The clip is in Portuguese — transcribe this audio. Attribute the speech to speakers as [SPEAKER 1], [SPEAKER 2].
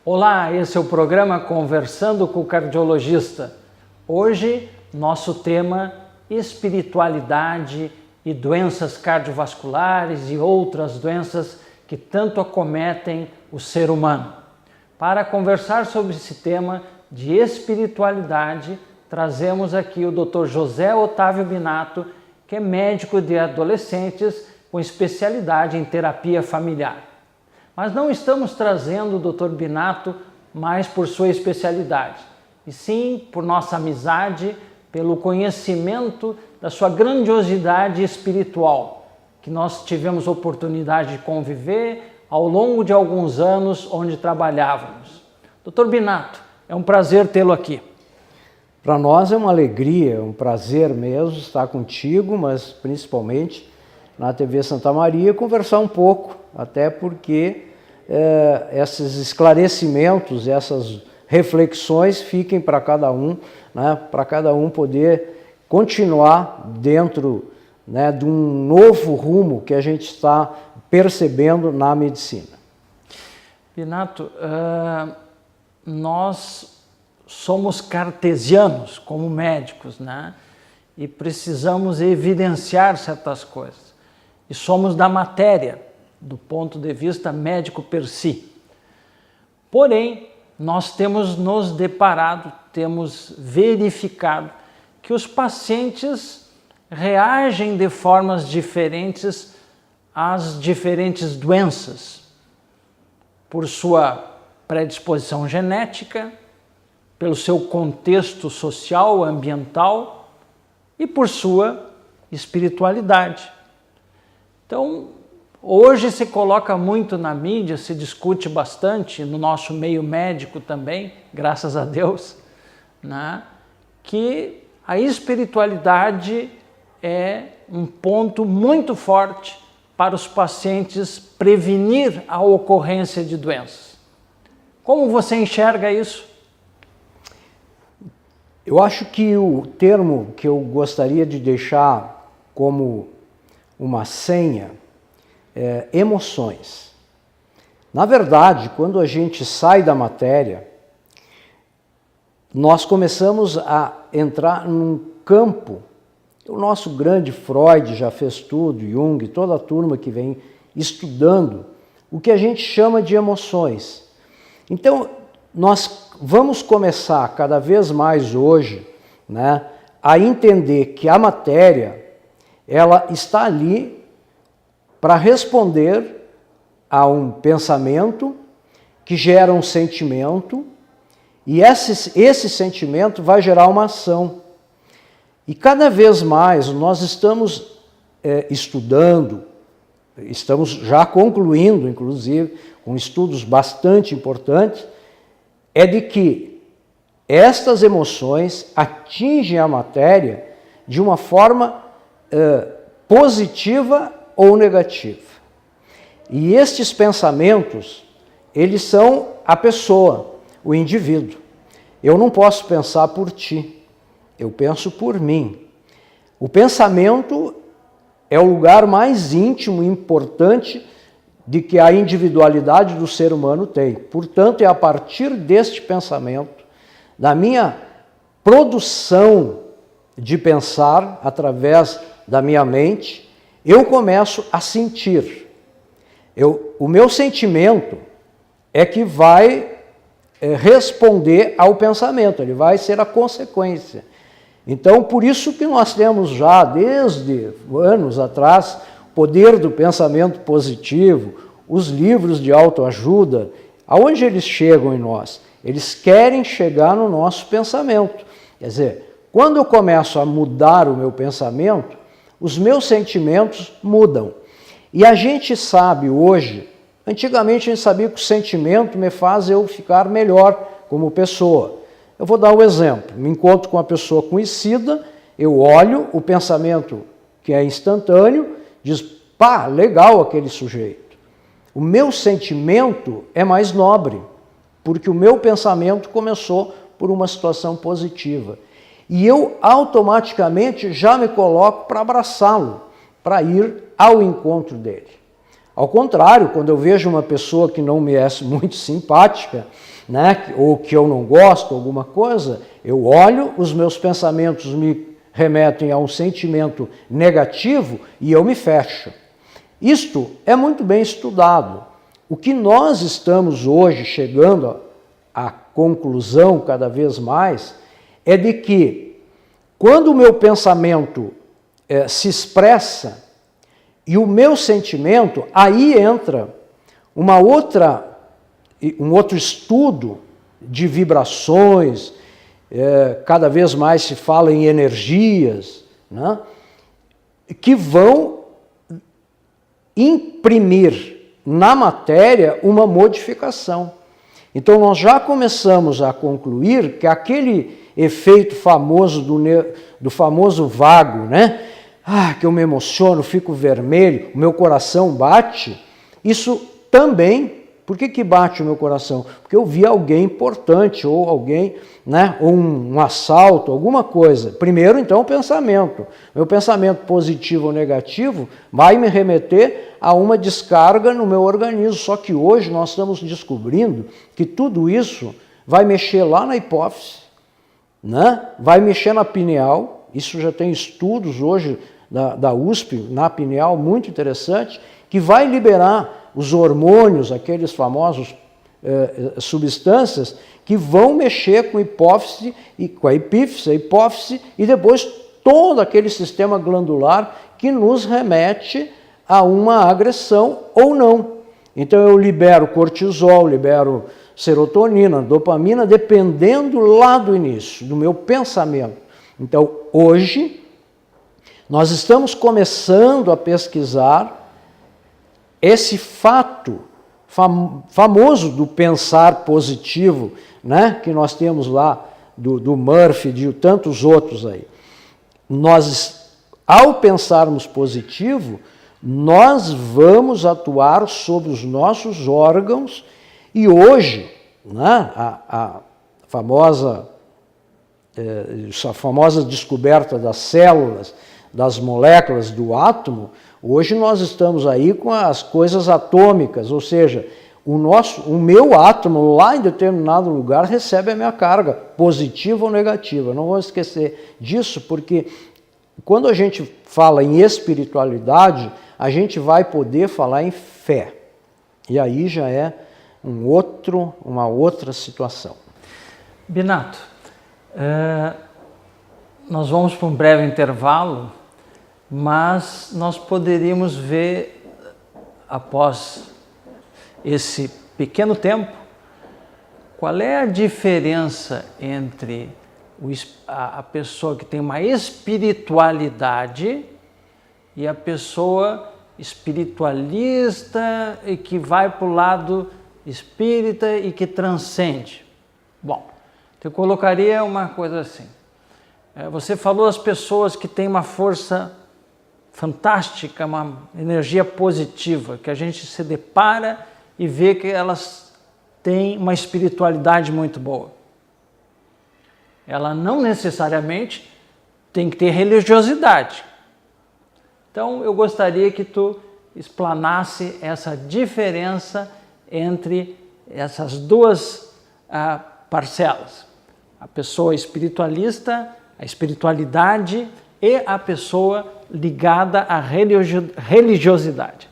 [SPEAKER 1] Olá, esse é o programa Conversando com o Cardiologista. Hoje, nosso tema espiritualidade e doenças cardiovasculares e outras doenças que tanto acometem o ser humano. Para conversar sobre esse tema de espiritualidade, trazemos aqui o Dr. José Otávio Binato, que é médico de adolescentes com especialidade em terapia familiar. Mas não estamos trazendo o Dr. Binato mais por sua especialidade, e sim por nossa amizade, pelo conhecimento da sua grandiosidade espiritual, que nós tivemos oportunidade de conviver ao longo de alguns anos onde trabalhávamos. Dr. Binato, é um prazer tê-lo aqui.
[SPEAKER 2] Para nós é uma alegria, um prazer mesmo estar contigo, mas principalmente na TV Santa Maria, conversar um pouco, até porque esses esclarecimentos, essas reflexões fiquem para cada um, né, para cada um poder continuar dentro, né, de um novo rumo que a gente está percebendo na medicina.
[SPEAKER 1] Binato, nós somos cartesianos como médicos, né? E precisamos evidenciar certas coisas. E somos da matéria, do ponto de vista médico per si. Porém, nós temos nos deparado, temos verificado que os pacientes reagem de formas diferentes às diferentes doenças, por sua predisposição genética, pelo seu contexto social, ambiental e por sua espiritualidade. Então, hoje se coloca muito na mídia, se discute bastante, no nosso meio médico também, graças a Deus, né, que a espiritualidade é um ponto muito forte para os pacientes prevenir a ocorrência de doenças. Como você enxerga isso?
[SPEAKER 2] Eu acho que o termo que eu gostaria de deixar como uma senha é emoções. Na verdade, quando a gente sai da matéria, nós começamos a entrar num campo. O nosso grande Freud já fez tudo, Jung, toda a turma que vem estudando o que a gente chama de emoções. Então, nós vamos começar cada vez mais hoje, né, a entender que a matéria ela está ali para responder a um pensamento que gera um sentimento e esse sentimento vai gerar uma ação. E cada vez mais nós estamos estudando, estamos já concluindo, inclusive, com estudos bastante importantes, é de que estas emoções atingem a matéria de uma forma positiva ou negativa. E estes pensamentos, eles são a pessoa, o indivíduo. Eu não posso pensar por ti, eu penso por mim. O pensamento é o lugar mais íntimo e importante de que a individualidade do ser humano tem. Portanto, é a partir deste pensamento, da minha produção de pensar através da minha mente, eu começo a sentir. O meu sentimento é que vai responder ao pensamento, ele vai ser a consequência. Então, por isso que nós temos já, desde anos atrás, o poder do pensamento positivo, os livros de autoajuda, aonde eles chegam em nós? Eles querem chegar no nosso pensamento. Quer dizer, quando eu começo a mudar o meu pensamento, os meus sentimentos mudam. E a gente sabe hoje, antigamente a gente sabia que o sentimento me faz eu ficar melhor como pessoa. Eu vou dar um exemplo, me encontro com uma pessoa conhecida, eu olho o pensamento que é instantâneo, diz, pá, legal aquele sujeito. O meu sentimento é mais nobre, porque o meu pensamento começou por uma situação positiva. E eu automaticamente já me coloco para abraçá-lo, para ir ao encontro dele. Ao contrário, quando eu vejo uma pessoa que não me é muito simpática, né, ou que eu não gosto, alguma coisa, eu olho, os meus pensamentos me remetem a um sentimento negativo e eu me fecho. Isto é muito bem estudado. O que nós estamos hoje chegando à conclusão cada vez mais é de que quando o meu pensamento se expressa e o meu sentimento, aí entra um outro estudo de vibrações, cada vez mais se fala em energias, né, que vão imprimir na matéria uma modificação. Então nós já começamos a concluir que aquele efeito famoso do famoso vago, né? Que eu me emociono, fico vermelho, o meu coração bate, isso também. Por que bate o meu coração? Porque eu vi alguém importante, ou alguém, né, ou um assalto, alguma coisa. Primeiro, então, o pensamento. Meu pensamento positivo ou negativo vai me remeter a uma descarga no meu organismo. Só que hoje nós estamos descobrindo que tudo isso vai mexer lá na hipófise, né? Vai mexer na pineal. Isso já tem estudos hoje da USP, na pineal, muito interessante, que vai liberar os hormônios, aqueles famosos substâncias, que vão mexer com a hipófise, e com a epífise, a hipófise, e depois todo aquele sistema glandular que nos remete a uma agressão ou não. Então eu libero cortisol, libero serotonina, dopamina, dependendo lá do início, do meu pensamento. Então hoje nós estamos começando a pesquisar esse fato famoso do pensar positivo, né, que nós temos lá do Murphy, de tantos outros aí. Nós, ao pensarmos positivo, nós vamos atuar sobre os nossos órgãos e hoje, né, a famosa descoberta das células, das moléculas do átomo, hoje nós estamos aí com as coisas atômicas, ou seja, o meu átomo lá em determinado lugar recebe a minha carga, positiva ou negativa. Não vamos esquecer disso, porque quando a gente fala em espiritualidade, a gente vai poder falar em fé. E aí já é uma outra situação.
[SPEAKER 1] Binato, nós vamos para um breve intervalo, mas nós poderíamos ver, após esse pequeno tempo, qual é a diferença entre a pessoa que tem uma espiritualidade e a pessoa espiritualista e que vai para o lado espírita e que transcende. Bom, eu colocaria uma coisa assim. Você falou as pessoas que têm uma força fantástica, uma energia positiva, que a gente se depara e vê que elas têm uma espiritualidade muito boa. Ela não necessariamente tem que ter religiosidade. Então, eu gostaria que tu explanasse essa diferença entre essas duas parcelas. A pessoa espiritualista, a espiritualidade e a pessoa ligada à religiosidade.